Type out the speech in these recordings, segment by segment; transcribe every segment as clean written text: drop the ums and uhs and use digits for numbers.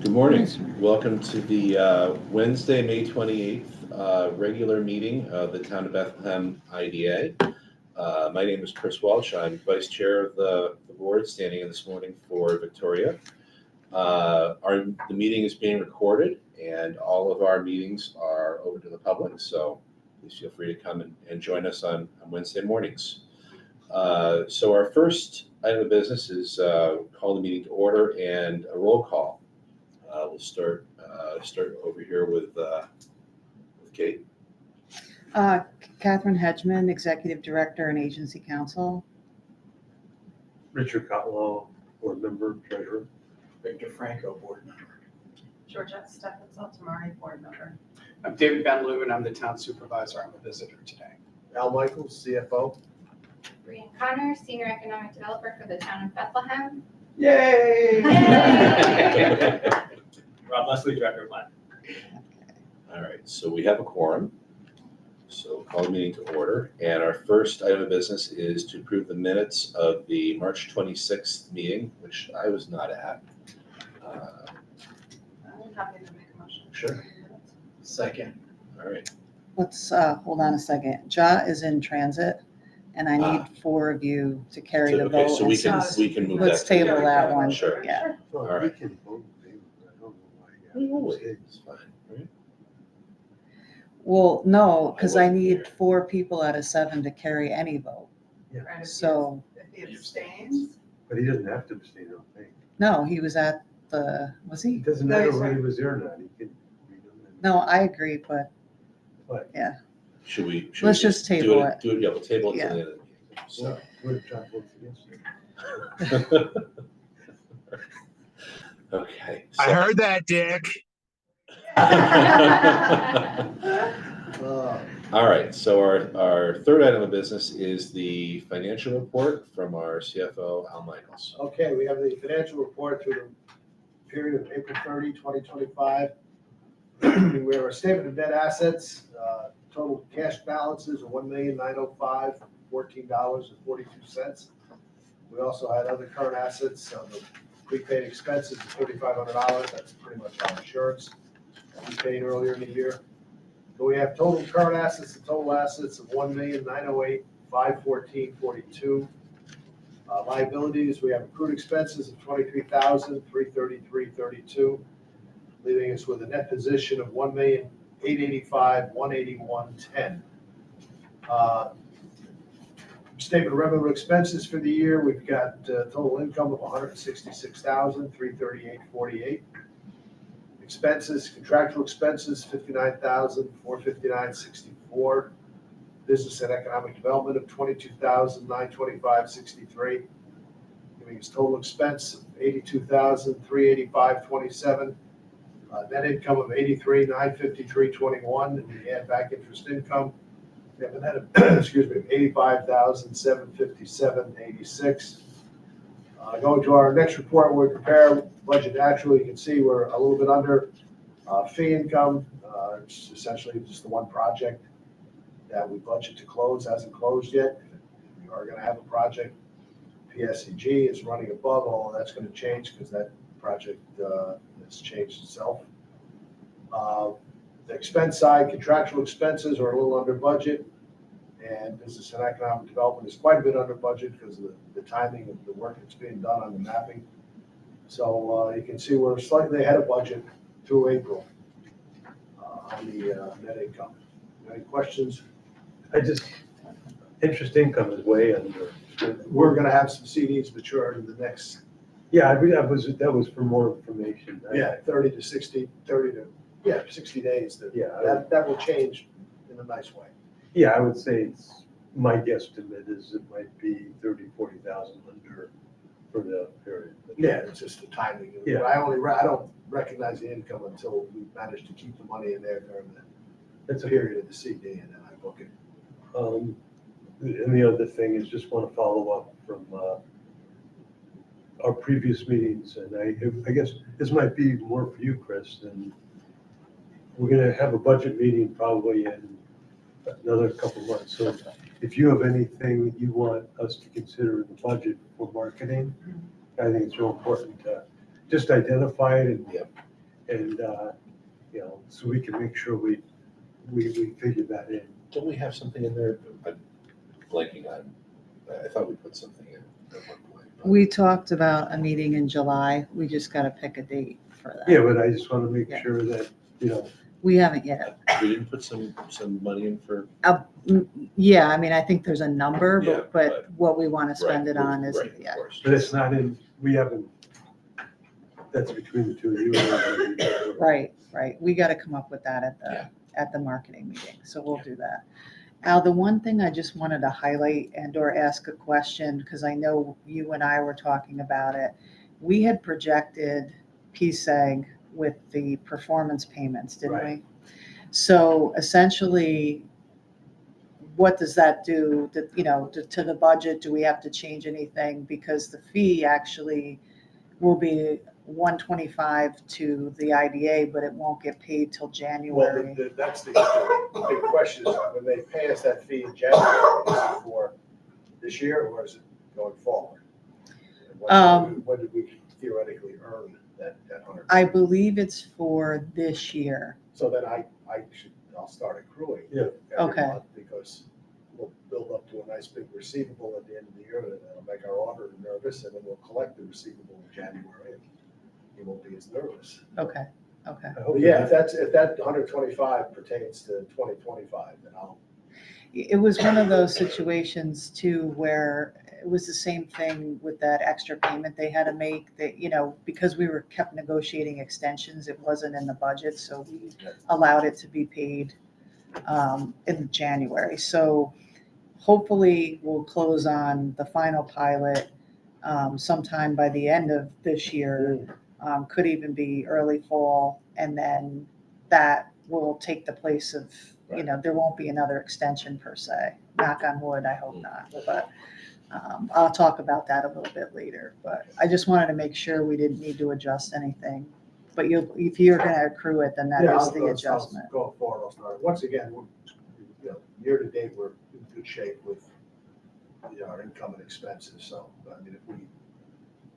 Good morning. Welcome to the Wednesday, May 28th regular meeting of the Town of Bethlehem IDA. My name is Chris Welch. I'm Vice Chair of the board, standing in this morning for Victoria. The meeting is being recorded, and all of our meetings are open to the public, so please feel free to come and join us on Wednesday mornings. So our first item of business is call the meeting to order and a roll call. We'll start over here with Kate. Catherine Hedgeman, Executive Director and Agency Counsel. Richard Cotlow, Board Member, Treasurer. Victor Franco, Board Member. Georgette Steffens-Altamari, Board Member. I'm David Van Leuven, I'm the Town Supervisor, I'm a visitor today. Al Michaels, CFO. Brian Connor, Senior Economic Developer for the Town of Bethlehem. Yay! Rob Leslie, Director of Land. All right, so we have a quorum. So call the meeting to order. And our first item of business is to approve the minutes of the March 26th meeting, which I was not at. I'm happy to make a motion. Sure. Second. All right. Let's hold on a second. Ja is in transit, and I need 4 of you to carry the vote. Okay, so we can move that. Let's table that one. Sure. Yeah. Well, All right. we can vote in favor, but I don't know why. Oh, it's fine, right? Well, no, because I need 4 people out of 7 to carry any vote. Right, if he- So, If he abstains, But he doesn't have to abstain, I don't think. no, he was at was It he? doesn't No, matter he's when he right. was there or not, he can read them. No, I agree, but Should we? Let's just table it. Do it, yeah, we'll table it Yeah. till the end of the meeting. So. What if John votes against it? Okay. I heard that, Dick. All right, so our third item of business is the financial report from our CFO, Al Michaels. Okay, we have the financial report through the period of April 30, 2025. We have our statement of net assets, total cash balances of $1,905,14.42. We also had other current assets, the prepaid expenses of $3,500. That's pretty much our insurance that we paid earlier in the year. So we have total current assets and total assets of $1,908,514.42. Liabilities, we have accrued expenses of $23,333.32, leaving us with a net position of $1,885,181.10. Statement of revenue expenses for the year, we've got total income of $166,338.48. Expenses, contractual expenses, $59,459.64. Business and economic development of $22,925.63. Giving us total expense of $82,385.27. Net income of $83,953.21. And we add back interest income. We have a net of, excuse me, of $85,757.86. Going to our next report, we prepare budget actually. You can see we're a little bit under fee income. It's essentially just the one project that we budget to close, hasn't closed yet. We are going to have a project. PSEG is running above, all that's going to change because that project has changed itself. The expense side, contractual expenses are a little under budget, and business and economic development is quite a bit under budget because of the timing of the work that's being done on the mapping. So you can see we're slightly ahead of budget through April on the net income. Any questions? Interest income is way under. We're going to have some CDs mature in the next, Yeah, that was for more information. 30 to 60 days. Yeah. That will change in a nice way. Yeah, I would say my guesstimate is it might be 40,000 under for the period. Yeah, it's just the timing. Yeah. I don't recognize the income until we manage to keep the money in there during That's the a period of the CD, and then I book it. And the other thing is just want to follow up from our previous meetings, and I guess this might be more for you, Chris, and we're going to have a budget meeting probably in another couple of months. So if you have anything you want us to consider in the budget for marketing, I think it's real important to just identify it and And, so we can make sure we figure that in. Don't we have something in there? I'm blanking on, I thought we put something in at one point. but- We talked about a meeting in July. We just got to pick a date for that. Yeah, but I just want to make Yeah. sure that, We haven't yet. We didn't put some money in for, Yeah, I mean, I think there's a number, Yeah, but what we want to spend right, it on is, right, of yeah. course. but it's not in, we haven't, that's between the two of you. Right. We got to come up with that Yeah. at the marketing meeting. So we'll do that. Al, the one thing I just wanted to highlight and or ask a question, because I know you and I were talking about it. We had projected PSEG with the performance payments, didn't we? Right. So essentially, what does that do to the budget? Do we have to change anything? Because the fee actually will be 125 to the IDA, but it won't get paid till Well, January. that's the big question is when they pay us that fee in January, is it for this year or is it going forward? And when did we theoretically earn that 100? I believe it's for this year. So then I'll start accruing. Yeah. Every Okay. month because we'll build up to a nice big receivable at the end of the year and it'll make our auditor nervous and then we'll collect the receivable in January and he won't be as nervous. Okay. I hope But yeah, that- if that 125 pertains to 2025, then I'll, It was one of those situations too, where it was the same thing with that extra payment they had to make that, because we were kept negotiating extensions, it wasn't in the budget. So we allowed it to be paid in January. So hopefully we'll close on the final pilot sometime by the end of this year. Could even be early fall, and then that will take the place of, there won't be another extension per se. Knock on wood, I hope not, but I'll talk about that a little bit later. But I just wanted to make sure we didn't need to adjust anything. But if you're going to accrue it, then that yeah, is the adjustment. Going forward, I'll start. Once again, year to date, we're in good shape with our income and expenses. So, I mean, if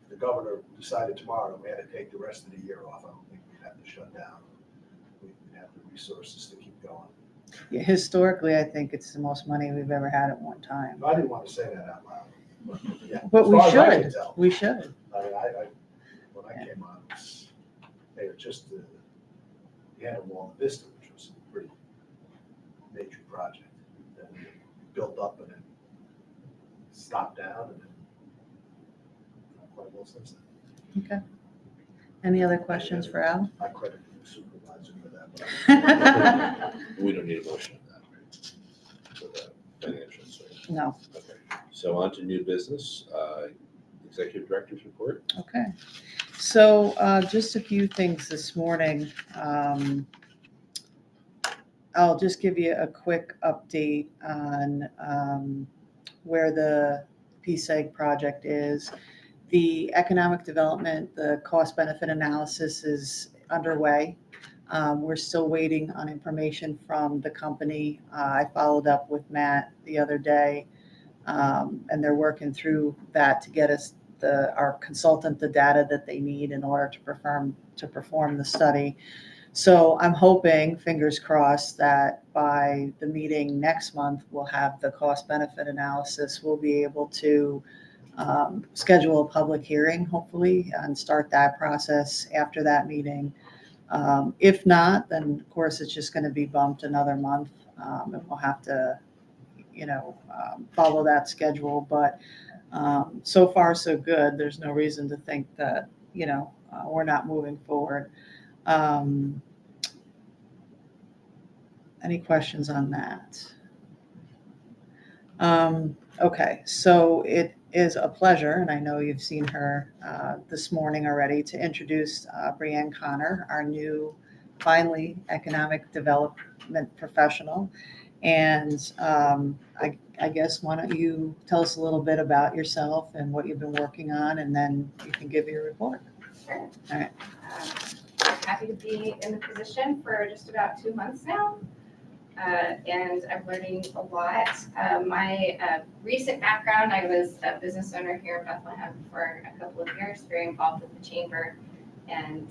the governor decided tomorrow that we had to take the rest of the year off, I don't think we'd have to shut down. We'd have the resources to keep going. Yeah, historically, I think it's the most money we've ever had at one time. I didn't want to say that out loud. But, yeah, But as we far as I can should. tell. We should. I mean, when I came on, they were just, you had Wall Vista, which was a pretty major project. Then it built up and then stopped down and then quite well since then. Okay. Any other questions for Al? I credit the supervisor for that. But We don't need a motion on that, right? For the financials, right? No. Okay, so on to new business, executive director's report. Okay. So just a few things this morning. I'll just give you a quick update on where the PSEG project is. The economic development, the cost benefit analysis is underway. We're still waiting on information from the company. I followed up with Matt the other day, and they're working through that to get us our consultant the data that they need in order to perform the study. So I'm hoping, fingers crossed, that by the meeting next month, we'll have the cost benefit analysis. We'll be able to schedule a public hearing, hopefully, and start that process after that meeting. If not, then of course it's just going to be bumped another month, and we'll have to, follow that schedule. But so far, so good. There's no reason to think that, we're not moving forward. Any questions on that? Okay, so it is a pleasure, and I know you've seen her this morning already, to introduce Brianne Connor, our new, finally, economic development professional. And I guess, why don't you tell us a little bit about yourself and what you've been working on, and then you can give your report. Sure. All right. Happy to be in the position for just about 2 months now. And I'm learning a lot. My recent background, I was a business owner here in Bethlehem for a couple of years, very involved with the chamber and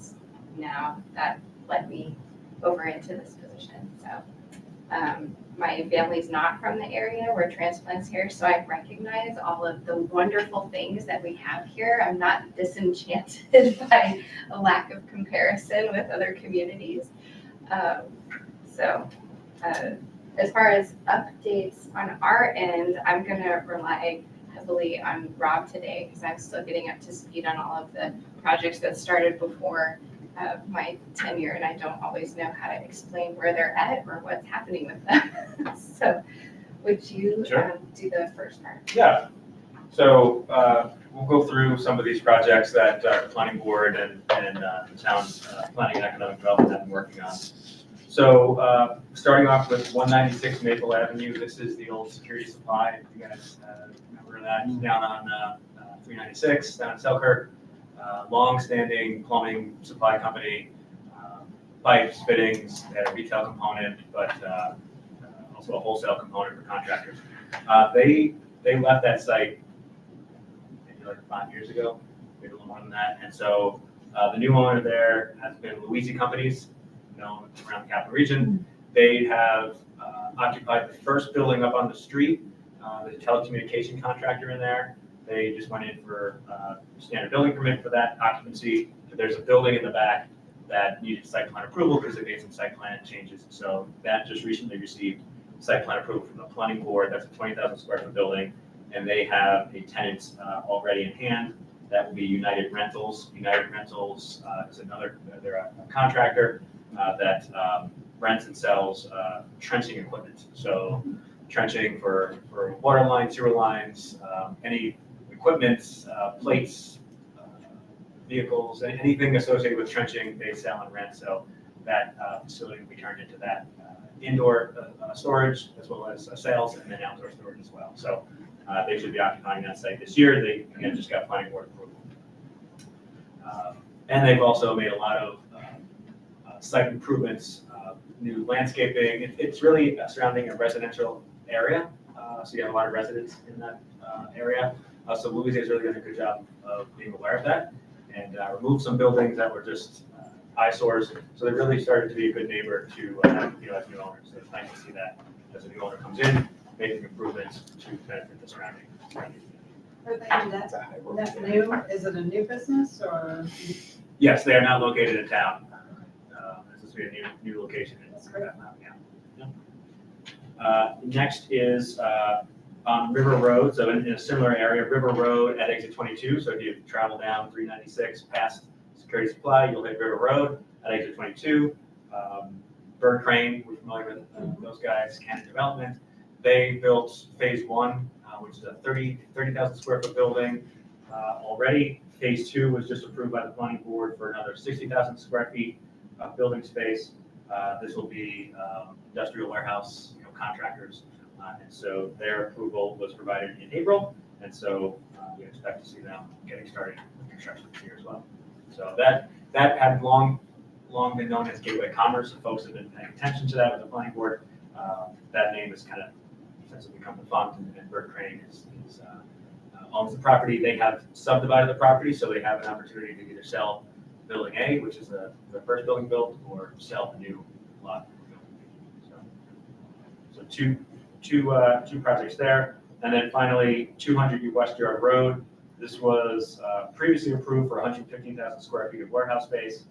now that led me over into this position. So my family's not from the area. We're transplants here, so I recognize all of the wonderful things that we have here. I'm not disenchanted by a lack of comparison with other communities. As far as updates on our end, I'm going to rely heavily on Rob today because I'm still getting up to speed on all of the projects that started before my tenure, and I don't always know how to explain where they're at or what's happening with them. So would you Sure. do the first part? Yeah. So we'll go through some of these projects that the planning board and the town planning and economic development have been working on. So starting off with 196 Maple Avenue, this is the old security supply. If you guys remember that, down on 396, down in Selkirk. Long-standing plumbing supply company, pipes, fittings, they had a retail component, but also a wholesale component for contractors. They left that site maybe like 5 years ago, maybe a little more than that. And so the new owner there has been Louisi Companies, known around the capital region. They have occupied the first building up on the street. There's a telecommunication contractor in there. They just went in for standard building permit for that occupancy. There's a building in the back that needed site plan approval because they made some site plan changes. So that just recently received site plan approval from the planning board. That's a 20,000 square foot building, and they have a tenant already in hand. That will be United Rentals. United Rentals is another, they're a contractor that rents and sells trenching equipment. So trenching for water lines, sewer lines, any equipment, plates, vehicles, anything associated with trenching, they sell and rent. So that facility will be turned into that indoor storage as well as sales and then outdoor storage as well. So they should be occupying that site this year. They again just got planning board approval. And they've also made a lot of site improvements, new landscaping. It's really surrounding a residential area. So you have a lot of residents in that area. So Louis has really done a good job of being aware of that and removed some buildings that were just eyesores. So they really started to be a good neighbor to as new owners. So it's nice to see that as a new owner comes in, making improvements to benefit the surrounding community. Are they net new? Is it a new business or? Yes, they are now located in town. This will be a new location. That's great. Next is on River Road, so in a similar area, River Road at exit 22. So if you travel down 396 past Security Supply, you'll hit River Road at exit 22. Bird Crane, we're familiar with those guys, Cannon Development. They built phase 1, which is a 30,000 square foot building already. Phase 2 was just approved by the planning board for another 60,000 square feet of building space. This will be industrial warehouse, contractors. And so their approval was provided in April. And so we expect to see them getting started with construction this year as well. So that had long been known as Gateway Commerce. And folks have been paying attention to that with the planning board. That name has kind of essentially become defunct, and Bird Crane owns the property. They have subdivided the property, so they have an opportunity to either sell Building A, which is the first building built, or sell the new lot. So two projects there. And then finally, 200 West Yard Road. This was previously approved for 115,000 square feet of warehouse space.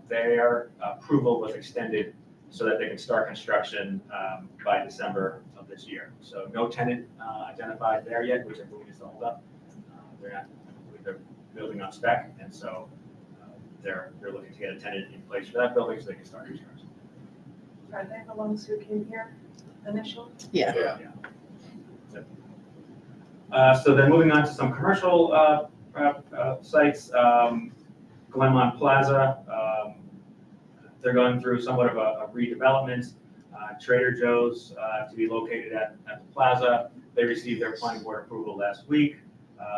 Their approval was extended so that they can start construction by December of this year. So no tenant identified there yet, which I believe is all up. They're building on spec, and so they're looking to get a tenant in place for that building so they can start construction. Are they the ones who came here initially? Yeah. So then moving on to some commercial sites, Glenmont Plaza, they're going through somewhat of a redevelopment. Trader Joe's to be located at the plaza. They received their planning board approval last week.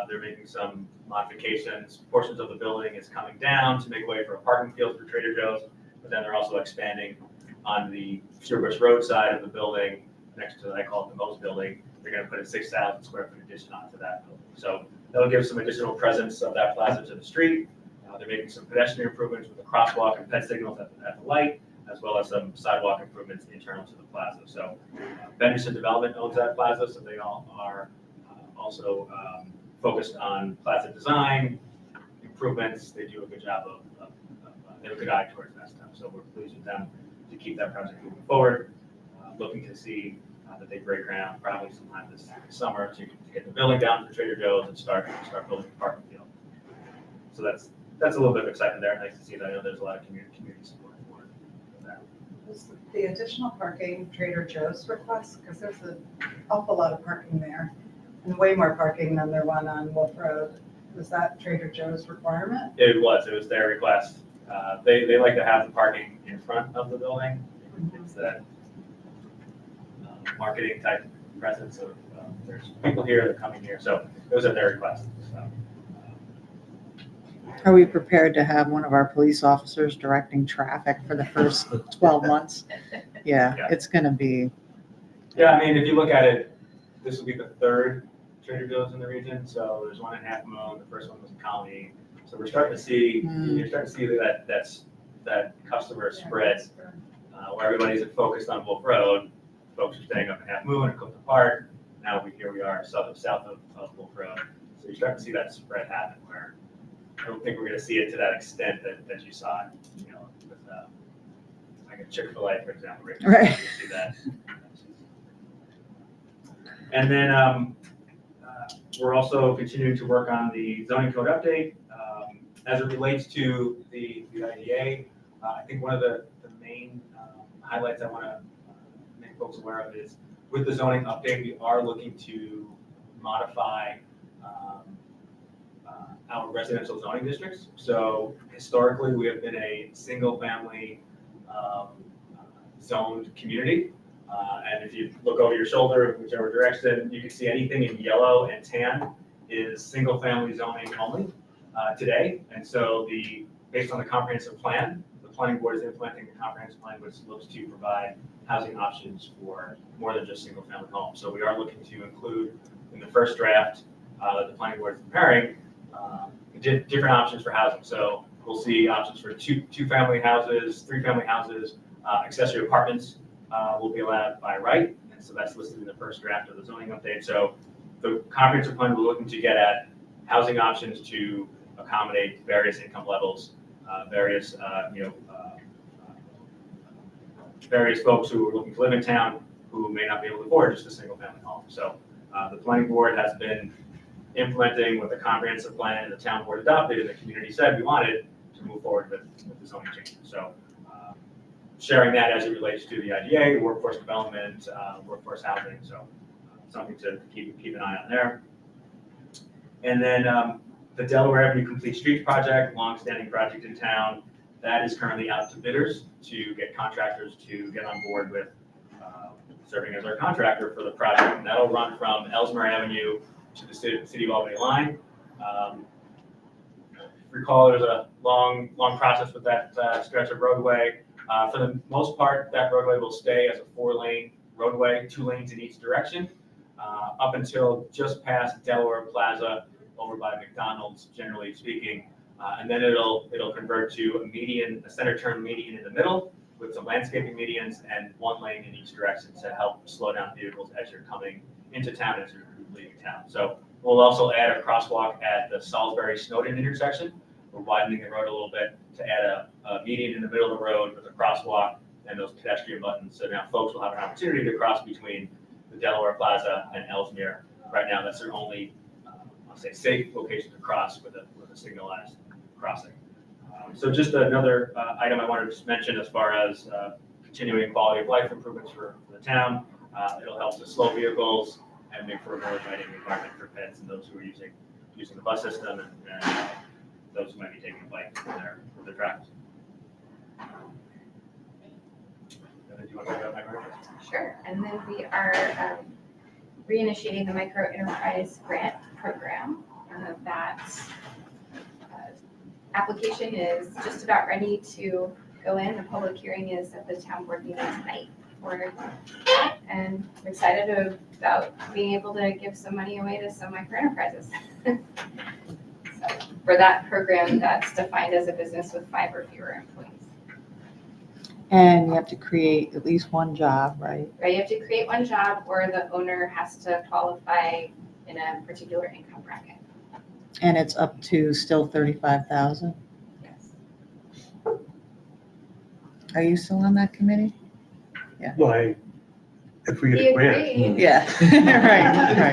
They're making some modifications. Portions of the building is coming down to make way for a parking field for Trader Joe's, but then they're also expanding on the Sugarbush Road side of the building next to, I call it the Mo's building. They're going to put a 6,000 square foot addition onto that building. So that'll give some additional presence of that plaza to the street. They're making some pedestrian improvements with a crosswalk and ped signals at the light, as well as some sidewalk improvements internal to the plaza. So Benderson Development owns that plaza, so they all are also focused on plaza design, improvements. They do a good job they have a good eye towards that stuff. So we're pleased with them to keep that project moving forward. Looking to see that they break ground probably sometime this summer to get the building down to the Trader Joe's and start building the parking field. So that's a little bit of excitement there. Nice to see that. I know there's a lot of community support for that. Was the additional parking Trader Joe's request? Because there's an awful lot of parking there and way more parking than there one on Wolf Road. Was that Trader Joe's requirement? It was their request. They like to have the parking in front of the building. It's that marketing type presence of there's people here, they're coming here. So it was at their request. So, Are we prepared to have one of our police officers directing traffic for the first 12 months? Yeah, Yeah. it's going to be, yeah, I mean, if you look at it, this will be the third Trader Joe's in the region. So there's one in Half Moon. The first one was in Colony. So we're starting to see that customer spread where everybody's focused on Wolf Road. Folks are staying up in Half Moon and Clifton Park. Now here we are south of Wolf Road. So you're starting to see that spread happen where I don't think we're going to see it to that extent that you saw, with like a Chick-fil-A, for example. Right. You see that. And then we're also continuing to work on the zoning code update. As it relates to the IDA, I think one of the main highlights I want to make folks aware of is with the zoning update, we are looking to modify our residential zoning districts. So historically, we have been a single-family zoned community. And if you look over your shoulder, whichever direction, you can see anything in yellow and tan is single-family zoning only today. And so based on the comprehensive plan, the planning board is implementing the comprehensive plan, which looks to provide housing options for more than just single-family homes. So we are looking to include in the first draft that the planning board is preparing different options for housing. So we'll see options for two-family houses, three-family houses, accessory apartments will be allowed by right. And so that's listed in the first draft of the zoning update. So the comprehensive plan, we're looking to get at housing options to accommodate various income levels, various folks who are looking to live in town who may not be able to afford just a single family home. So the planning board has been implementing what the comprehensive plan and the town board adopted and the community said we wanted to move forward with the zoning changes. So sharing that as it relates to the IDA, workforce development, workforce housing. So something to keep an eye on there. And then the Delaware Avenue Complete Streets project, longstanding project in town, that is currently out to bidders to get contractors to get on board with serving as our contractor for the project. And that'll run from Ellesmere Avenue to the City of Albany line. Recall there's a long process with that stretch of roadway. For the most part, that roadway will stay as a 4-lane roadway, 2 lanes in each direction, up until just past Delaware Plaza over by McDonald's, generally speaking. And then it'll convert to a center turn median in the middle with some landscaping medians and 1 lane in each direction to help slow down vehicles as you're coming into town, as you're leaving town. So we'll also add a crosswalk at the Salisbury-Snowden intersection. We're widening the road a little bit to add a median in the middle of the road with a crosswalk and those pedestrian buttons. So now folks will have an opportunity to cross between the Delaware Plaza and Ellesmere. Right now, that's their only, I'll say, safe location to cross with a signalized crossing. So just another item I wanted to just mention as far as continuing quality of life improvements for the town. It'll help to slow vehicles and make for a more inviting environment for pets and those who are using the bus system and those who might be taking a bike for their travels. Do you want to talk about micro? Sure, and then we are reinitiating the micro enterprise grant program. That application is just about ready to go in. The public hearing is at the town board meeting tonight for that, and I'm excited about being able to give some money away to some micro enterprises. So for that program that's defined as a business with 5 or fewer employees. And you have to create at least one job, right? Right, you have to create one job or the owner has to qualify in a particular income bracket. And it's up to still 35,000. Yes. Are you still on that committee? Well, if we get We a grant. agree. Yeah,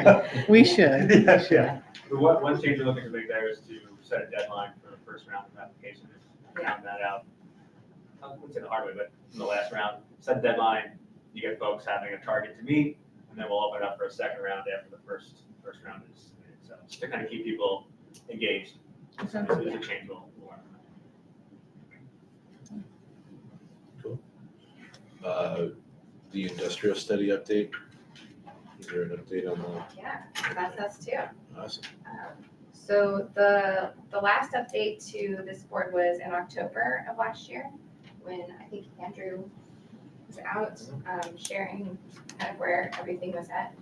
right. We should. Yes, yeah. The one change we're looking to make there is to set a deadline for the first round of applications. Round that out. I wouldn't say the hard way, but in the last round, set a deadline, you get folks having a target to meet, and then we'll open it up for a second round after the first round is submitted. So just to kind of keep people engaged. So there's a change we'll work on. The industrial study update. Is there an update on that? Yeah, that's us too. Awesome. So the last update to this board was in October of last year, when I think Andrew was out sharing kind of where everything was at.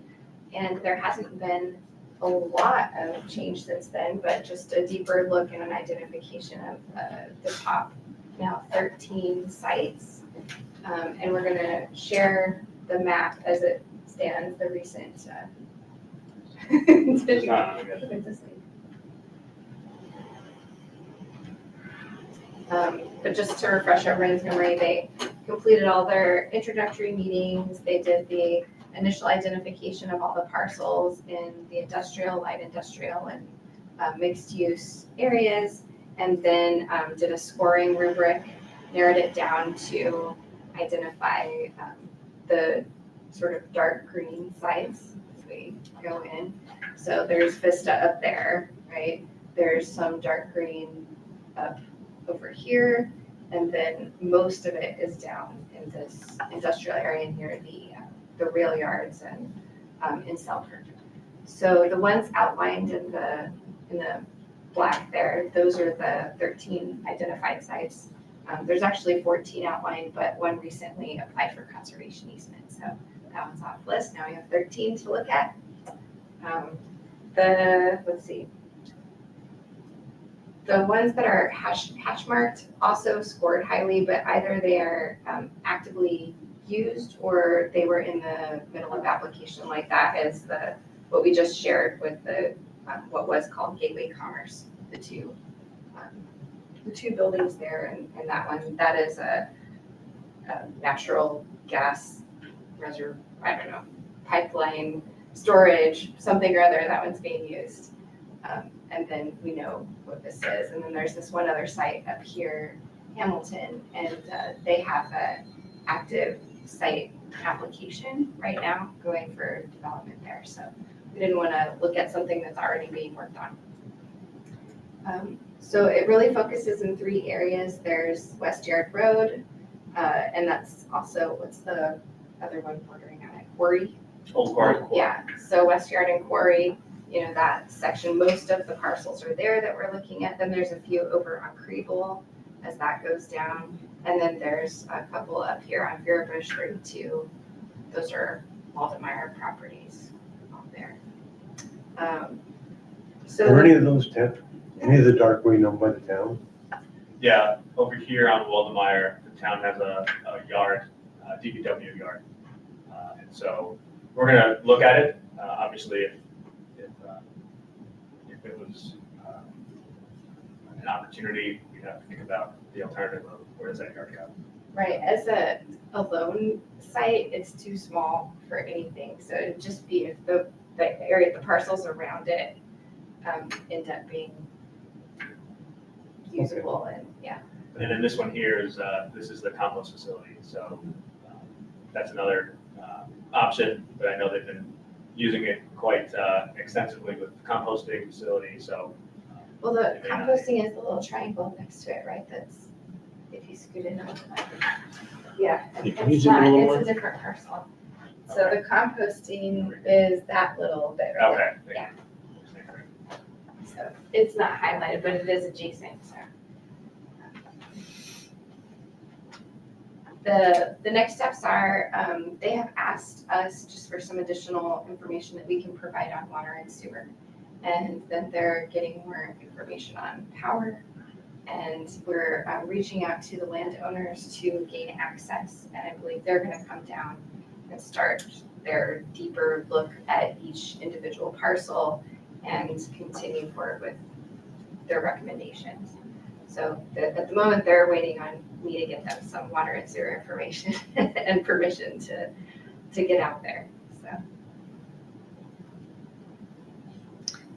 And there hasn't been a lot of change since then, but just a deeper look and an identification of the top now 13 sites. And we're gonna share the map as it stands, the recent. It's not good. But just to refresh everyone's memory, they completed all their introductory meetings. They did the initial identification of all the parcels in the industrial, light industrial, and mixed use areas, and then did a scoring rubric, narrowed it down to identify the sort of dark green sites as we go in. So there's Vista up there, right? There's some dark green up over here, and then most of it is down in this industrial area near the rail yards and in Selkirk. So the ones outlined in the black there, those are the 13 identified sites. There's actually 14 outlined, but one recently applied for conservation easement, so that one's off the list. Now we have 13 to look at. Let's see. The ones that are hash marked also scored highly, but either they are actively used or they were in the middle of application, like that is what we just shared with the what was called Gateway Commerce, the two buildings there, and that one, that is a natural gas reservoir, I don't know, pipeline storage, something or other, that one's being used. And then we know what this is. And then there's this one other site up here, Hamilton, and they have an active site application right now going for development there. So we didn't want to look at something that's already being worked on. So it really focuses in 3 areas. There's West Yard Road, and that's also, what's the other one bordering on it? Quarry? Old Quarry. Yeah, so West Yard and Quarry, you know, that section, most of the parcels are there that we're looking at. Then there's a few over on Kriebel as that goes down. And then there's a couple up here on Vera Bush 32. Those are Waldemeier properties out there. Are any of those any of the dark green owned by the town? Yeah, over here on Waldemeier, the town has a yard, DPW yard. And so we're gonna look at it. Obviously, if it was an opportunity, we'd have to think about the alternative of where does that yard go? Right, as a lone site, it's too small for anything. So it'd just be if the area, the parcels around it end up being usable and yeah. And then this one here is, this is the compost facility. So that's another option, but I know they've been using it quite extensively with the composting facility, so. Well, the composting is the little triangle next to it, right? That's, if you scoot in on that. Yeah, Can you it's zoom in a not, little it's a different parcel. So the composting is that little bit right there. Okay. Yeah. So it's not highlighted, but it is adjacent, so. The next steps are, they have asked us just for some additional information that we can provide on water and sewer. And then they're getting more information on power. And we're reaching out to the landowners to gain access. And I believe they're gonna come down and start their deeper look at each individual parcel and continue forward with their recommendations. So at the moment, they're waiting on me to get them some water and sewer information and permission to get out there, so.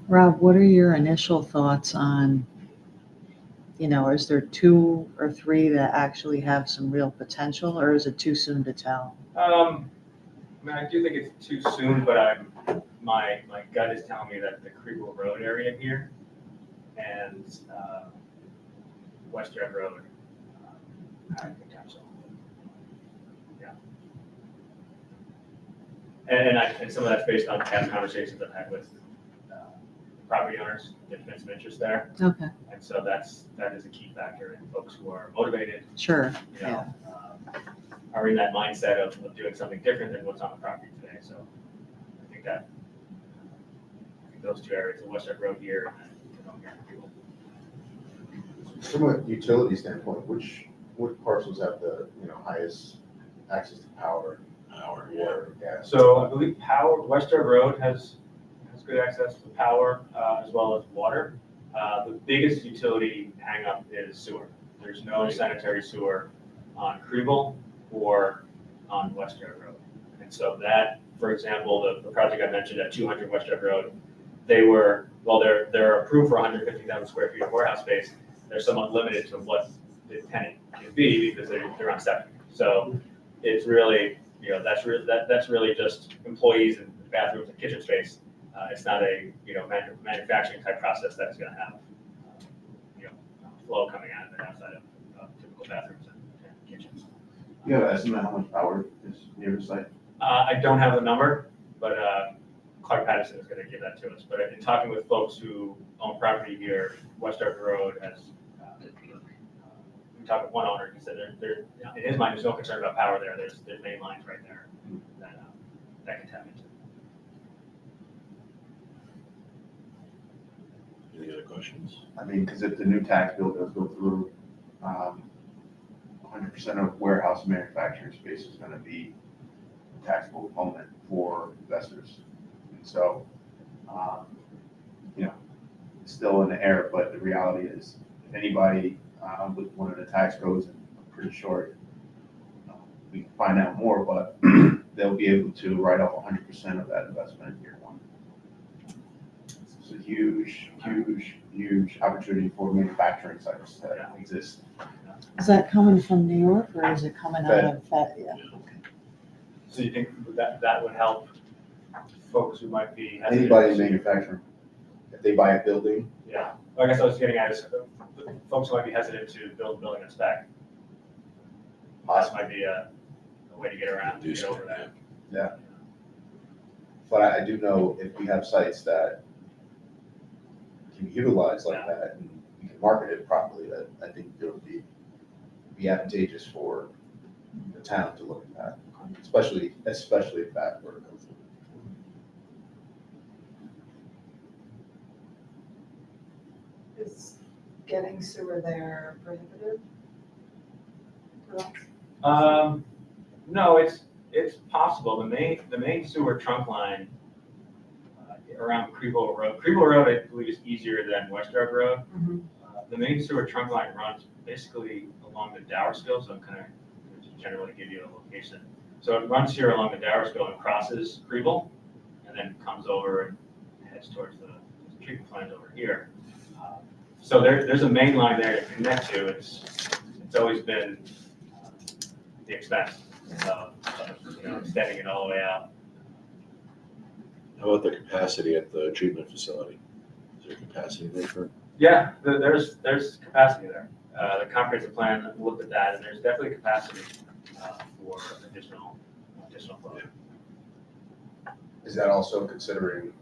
Rob, what are your initial thoughts on, is there 2 or 3 that actually have some real potential, or is it too soon to tell? I mean, I do think it's too soon, but my gut is telling me that the Creeble Road area here and Western Road have potential. Yeah. And some of that's based on past conversations I've had with property owners. There's been some interest there. Okay, And so that is a key factor in folks who are motivated, sure, you know, are in that mindset of doing something different than what's on the property today. So I think those 2 areas, the Western Road here and then people. From a utility standpoint, which parcels have the, highest access to power, water, gas? So I believe Western Road has good access to power as well as water. The biggest utility hangup is sewer. There's no sanitary sewer on Creeble or on Western Road. And so that, for example, the project I mentioned at 200 Western Road, they're approved for 150,000 square feet of warehouse space. They're somewhat limited to what the tenant can be because they're on septic. So it's really, that's really just employees and bathrooms and kitchen space. It's not a, manufacturing type process that's going to have, flow coming out of it outside of typical bathrooms and kitchens. You have an estimate how much power is near the site? I don't have the number, but Clark Patterson is going to give that to us. But in talking with folks who own property here, West Ark Road has, we talked with one owner, he said there, in his mind, there's no concern about power there. There's main lines right there that can tap into. Any other questions? I mean, because if the new tax bill does go through, 100% of warehouse manufacturing space is going to be a taxable component for investors. And so, it's still in the air, but the reality is, if anybody with one of the tax codes, and I'm pretty sure we can find out more, but they'll be able to write off 100% of that investment in year 1. It's a huge opportunity for manufacturing sites that exist. Is that coming from New York, or is it coming out of that? Yeah. So you think that would help folks who might be hesitant? Anybody in manufacturing, if they buy a building. Yeah, well, I guess I was getting at is folks who might be hesitant to build a building on spec. This might be a way to get around, to get over that. Yeah. But I do know if we have sites that can be utilized like that and we can market it properly, that I think it would be advantageous for the town to look at that, especially if that were to go through. Is getting sewer there prohibitive? No, it's possible. The main sewer trunk line around Creeble Road. Creeble Road, I believe, is easier than West Ark Road. Mhm. The main sewer trunk line runs basically along the Dowerskill, so I'm kind of just generally give you a location. So it runs here along the Dowerskill and crosses Creeble, and then comes over and heads towards the treatment plant over here. So there's a main line there to connect to. It's always been the expense of extending it all the way out. How about the capacity at the treatment facility? Is there capacity there for? Yeah, there's capacity there. The comprehensive plan looked at that, and there's definitely capacity for additional flow. Yeah. Is that also considering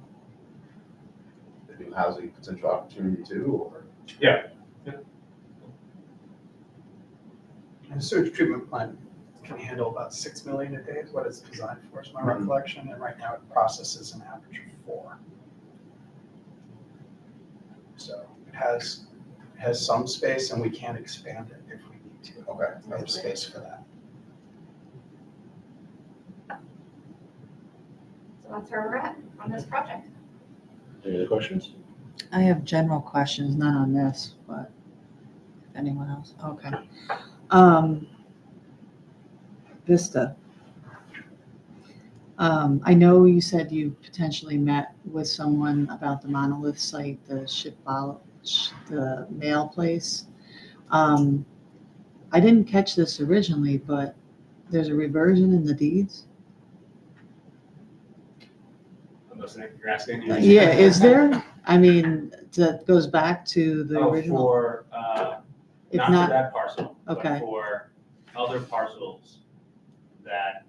the new housing potential opportunity too, or? Yeah. The sewage treatment plant can handle about 6 million a day is what it's designed for, is my recollection, and right now it processes an average of 4. so it has some space and we can expand it if we need to. Okay. We have space for that. So that's where we're at on this project. Any other questions? I have general questions, not on this, but if anyone else, okay. Vista. I know you said you potentially met with someone about the monolith site, the mail place. I didn't catch this originally, but there's a reversion in the deeds? I'm listening, you're asking? Yeah, is there? I mean, that goes back to the Oh, original? for, If not for not, that parcel, but okay. for other parcels that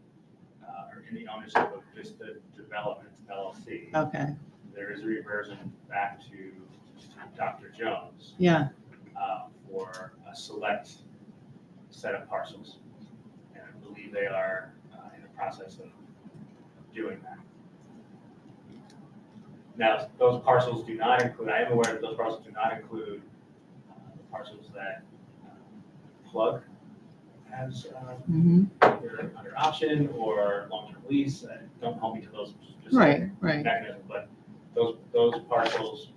are in the ownership of Vista Development LLC. Okay, There is a reversion back to Dr. Jones yeah, for a select set of parcels. And I believe they are in the process of doing that. Now, those parcels do not include, I am aware that those parcels do not include the parcels that Plug has mhm, either under option or long-term lease. Don't hold me to those specific right. mechanisms, but those parcels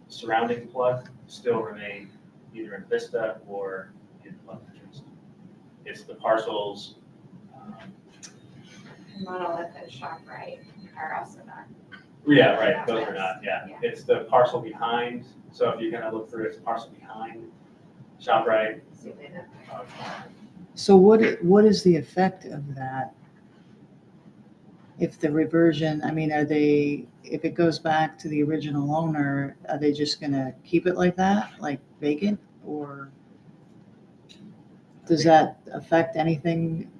surrounding Plug still remain either in Vista or in Plug interest. It's the parcels, Monolith and ShopRite are also not. yeah, right, those are not, yeah. It's the parcel behind, so if you're gonna look through, it's the parcel behind ShopRite. See if they know. So what is the effect of that? If the reversion, I mean, if it goes back to the original owner, are they just gonna keep it like that, like vacant, or does that affect anything?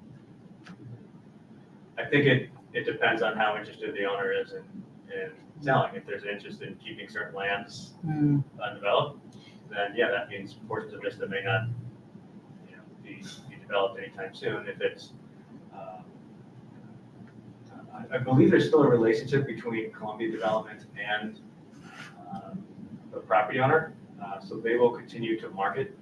I think it depends on how interested the owner is in selling. If there's an interest in keeping certain lands Hmm, undeveloped, then yeah, that means portions of Vista may not, be developed anytime soon. If it's, I believe there's still a relationship between Columbia Development and the property owner, so they will continue to market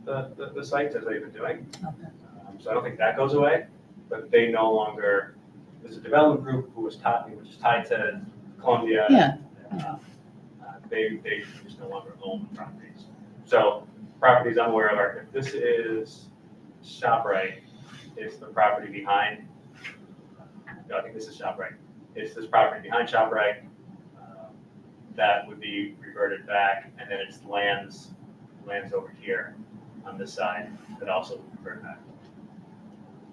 the sites as they've been doing. okay, So I don't think that goes away, but they no longer, there's a development group which is tied to Columbia. yeah, They just no longer own the properties. So properties I'm aware of are, if this is ShopRite, it's the property behind, I think this is ShopRite. It's this property behind ShopRite that would be reverted back, and then it's lands over here on this side that also would revert back.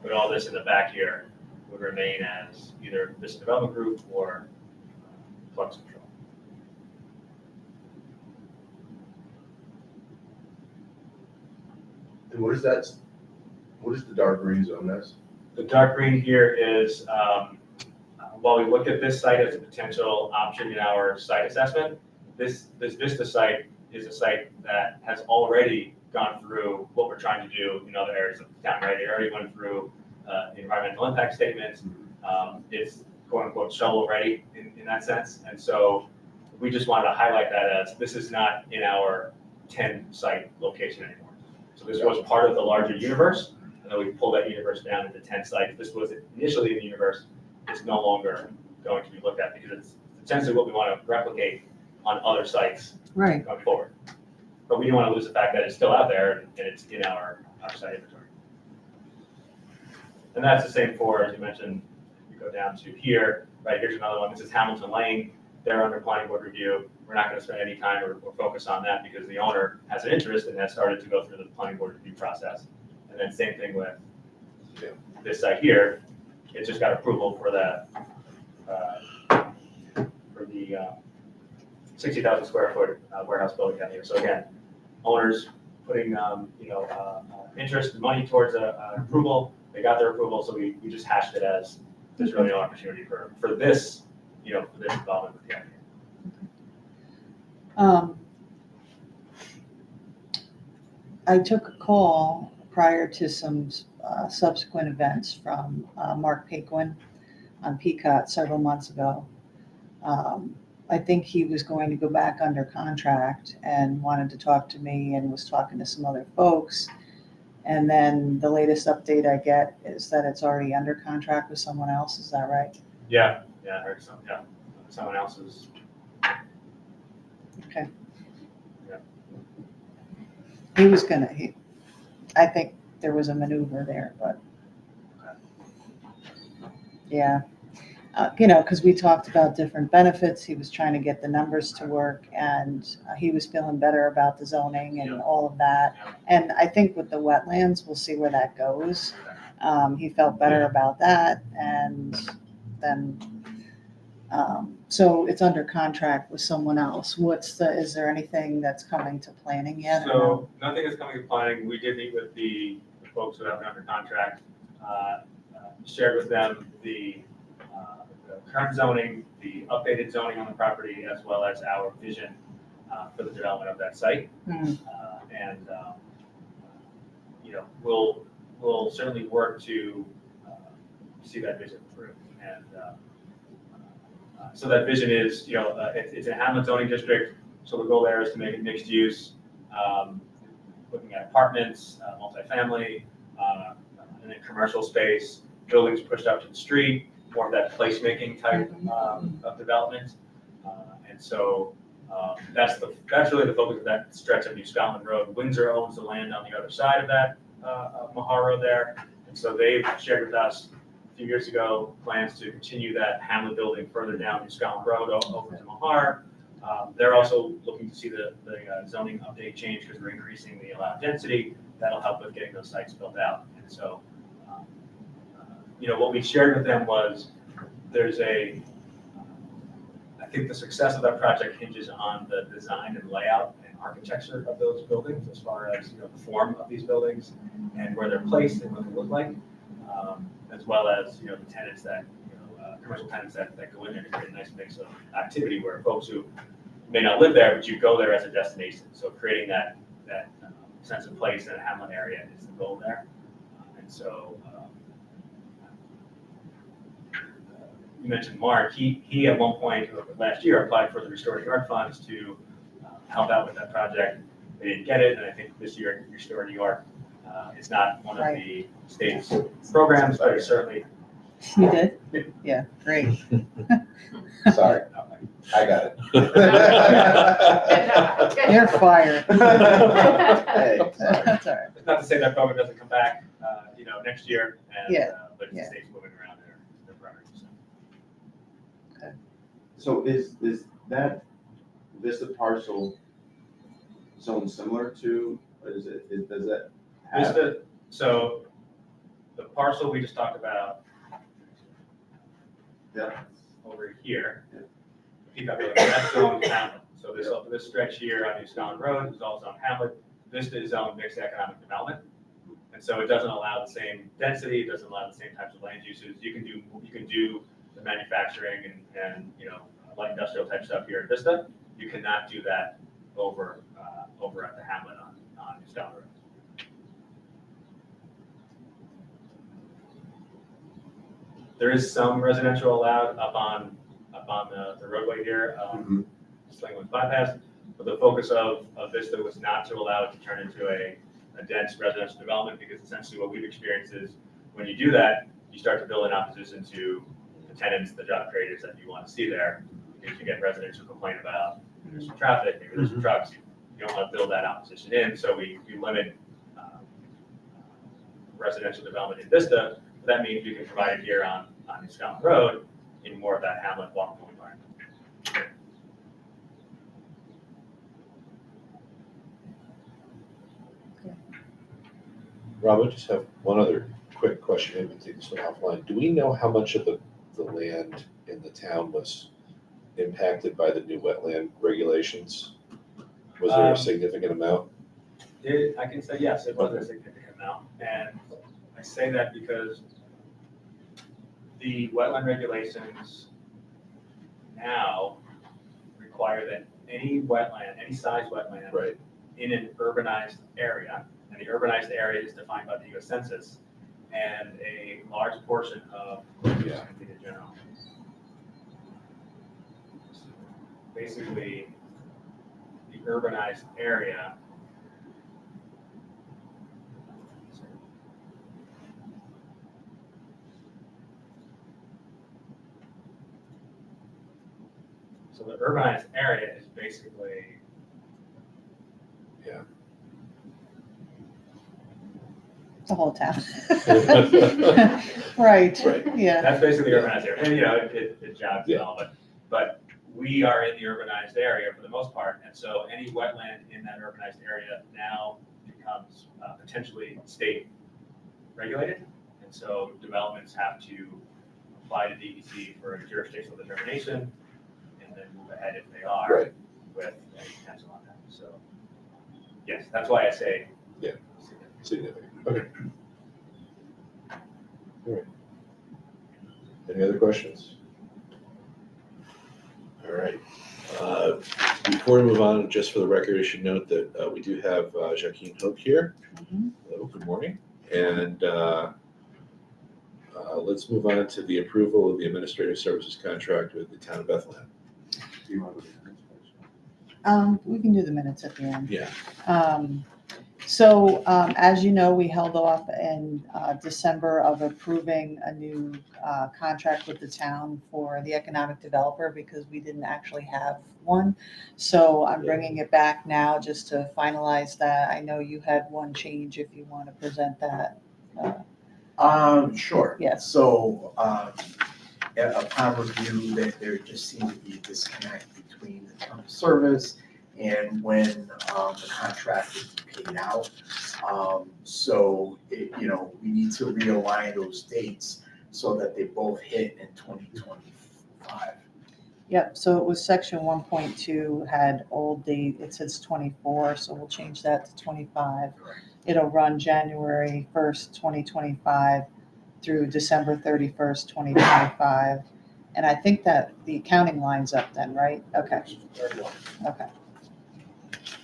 But all this in the back here would remain as either this development group or Flux Control. And what is that? What is the dark green zone? That's The dark green here is, while we looked at this site as a potential option in our site assessment, this Vista site is a site that has already gone through what we're trying to do in other areas of the town, right? It already went through the environmental impact statement. It's quote unquote shovel ready in that sense. And so we just wanted to highlight that as this is not in our 10 site location anymore. So this was part of the larger universe, and then we pulled that universe down into 10 sites. This was initially in the universe. It's no longer going to be looked at because it's essentially what we want to replicate on other sites right, going forward. But we didn't want to lose the fact that it's still out there and it's in our site inventory. And that's the same for, as you mentioned, if you go down to here, right, here's another one. This is Hamilton Lane. They're under planning board review. We're not going to spend any time or focus on that because the owner has an interest and has started to go through the planning board review process. And then same thing with this site here. It just got approval for that, for the 60,000 square foot warehouse building down here. So again, owners putting, interest and money towards approval. They got their approval, so we just hashed it as there's really no opportunity for this, for this development with the idea. I took a call prior to some subsequent events from Mark Paquin on Peacock several months ago. I think he was going to go back under contract and wanted to talk to me and was talking to some other folks. And then the latest update I get is that it's already under contract with someone else. Is that right? Yeah, I heard someone else's. Okay. Yeah. I think there was a maneuver there, but yeah. Because we talked about different benefits. He was trying to get the numbers to work, and he was feeling better about the zoning and all of that. And I think with the wetlands, we'll see where that goes. He felt better about that, and then, so it's under contract with someone else. Is there anything that's coming to planning yet? or no? So nothing is coming to planning. We did meet with the folks who have it under contract, shared with them the current zoning, the updated zoning on the property, as well as our vision for the development of that site. Hmm. And we'll certainly work to see that vision through. And so that vision is, it's a Hamlet zoning district. So the goal there is to make it mixed use, looking at apartments, multifamily, and then commercial space, buildings pushed up to the street, more of that placemaking type of development. And so that's really the focus of that stretch of New Scotland Road. Windsor owns the land on the other side of that Mahar Road there. And so they've shared with us a few years ago plans to continue that Hamlet building further down New Scotland Road over to Mahar. They're also looking to see the zoning update change because we're increasing the allowed density. That'll help with getting those sites built out. And so what we shared with them was I think the success of that project hinges on the design and layout and architecture of those buildings, as far as the form of these buildings and where they're placed and what they look like, as well as the tenants that commercial tenants that go in there to create a nice mix of activity where folks who may not live there, but you go there as a destination. So creating that sense of place in a Hamlet area is the goal there. And so you mentioned Mark. He at one point last year applied for the Restore New York funds to help out with that project. They didn't get it, and I think this year Restore New York is not one of the state's programs, but it's certainly. You did? Yeah, great. Sorry, I got it. You're fired. Hey, That's all right. It's not to say that program doesn't come back, next year, and but it's the state's moving around their priorities. So is that Vista parcel zone similar to, does that have? So the parcel we just talked about. Yeah. Over here. That's zoned Hamlet. So this stretch here on New Scotland Road is all zoned Hamlet. Vista is zoned mixed economic development. And so it doesn't allow the same density, it doesn't allow the same types of land uses. You can do the manufacturing and light industrial type stuff here at Vista. You cannot do that over at the Hamlet on New Scotland Road. There is some residential allowed up on the roadway here, Slingwood bypass, but the focus of Vista was not to allow it to turn into a dense residential development, because essentially what we've experienced is when you do that, you start to build in opposition to the tenants, the job creators that you want to see there, because you get residents who complain about there's some traffic, maybe there's some trucks. You don't want to build that opposition in, so we limit residential development in Vista. That means we can provide it here on New Scotland Road in more of that Hamlet walkable environment. Rob, I just have one other quick question, maybe take this one offline. Do we know how much of the land in the town was impacted by the new wetland regulations? Was there a significant amount? I can say yes, it was a significant amount. And I say that because the wetland regulations now require that any wetland, any size wetland Right. in an urbanized area, and the urbanized area is defined by the U.S. Census, and a large portion of, I think in general, basically the urbanized area. So the urbanized area is basically, The whole town. Right, Right. yeah. that's basically the urbanized area. And, you know, it jogs and all, but we are in the urbanized area for the most part. And so any wetland in that urbanized area now becomes potentially state regulated. And so developments have to apply to DEC for a jurisdictional determination and then move ahead if they are Right. with any potential on that. So, yes, that's why I say. Yeah. Significant. Okay. All right. Any other questions? All right. Before we move on, just for the record, I should note that we do have Joaquin Hoke here. Mhm. Hello, good morning. And let's move on to the approval of the administrative services contract with the town of Bethlehem. Do you want to do the minutes first? We can do the minutes at the end. Yeah. So, as you know, we held off in December of approving a new contract with the town for the economic developer because we didn't actually have one. So I'm bringing it back now just to finalize that. I know you had one change if you want to present that. Sure. Yes. So, upon review, that there just seemed to be a disconnect between the term of service and when the contract is paid out. So, we need to realign those dates so that they both hit in 2025. Yep, so it was section 1.2 had old date, it says 24, so we'll change that to 25. It'll run January 1st, 2025 through December 31st, 2025. And I think that the accounting line's up then, right? Okay, okay.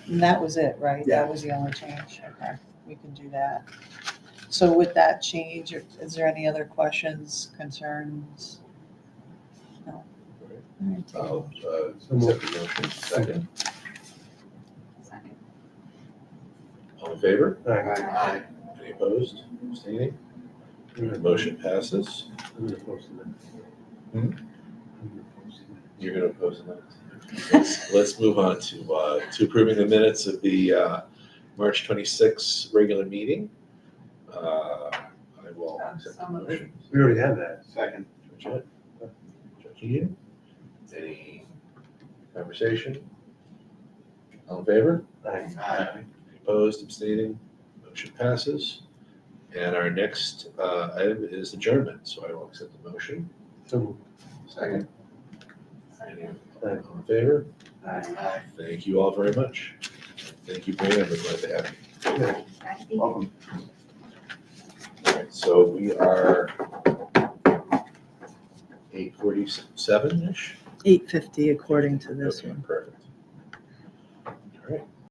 And that was it, right? Yeah. That was the only change, okay, we can do that. So with that change, is there any other questions, concerns? No? All right, take a I'll motion. accept the motion. Second. Second. All in favor? Aye. Any opposed? Abstaining? Motion passes. I'm gonna post it. Hmm? I'm gonna post it. You're going to oppose the minutes. Let's move on to approving the minutes of the March 26th regular meeting. I will accept the motion. We already had that. Second. Joaquin, any conversation? All in favor? Aye. Aye. Opposed, abstaining, motion passes. And our next item is adjournment, so I will accept the motion. So, Second. Any, all in favor? Aye. Thank you all very much. Thank you, Brandon, we're glad to have you. Thank you. Welcome. All right, so we are 8:47-ish? 8:50 according to this Okay, one. perfect.